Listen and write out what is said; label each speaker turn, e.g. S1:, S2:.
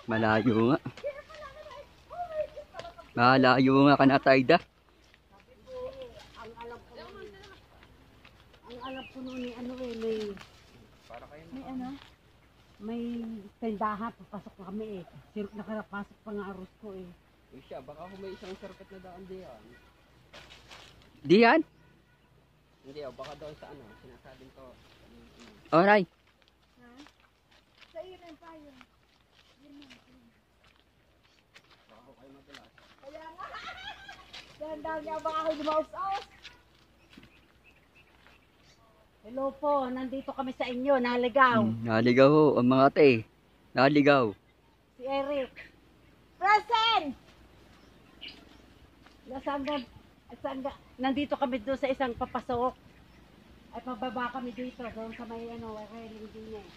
S1: Malayo nga. Malayo nga ka na, Tayda.
S2: Ang alam ko noon ano may tendahan, papasok na kami eh. Nakarapasok pa nga aros ko eh.
S3: Siya, baka kung may isang circuit na daan diyan.
S1: Diyan?
S3: Hindi, baka doon sa ano, sinasabing to.
S1: Alright.
S2: Sa iyo rin pa yun.
S3: Baka ko kayo madalas.
S2: Kaya nga. Ganda niya baka ako lumaos-aus. Hello po, nandito kami sa inyo, naligaw.
S1: Naligaw ho, ang mga ate. Naligaw.
S2: Si Eric. Present! Nandito kami doon sa isang papasok. Ay pababa kami dito, doon sa may railing din eh.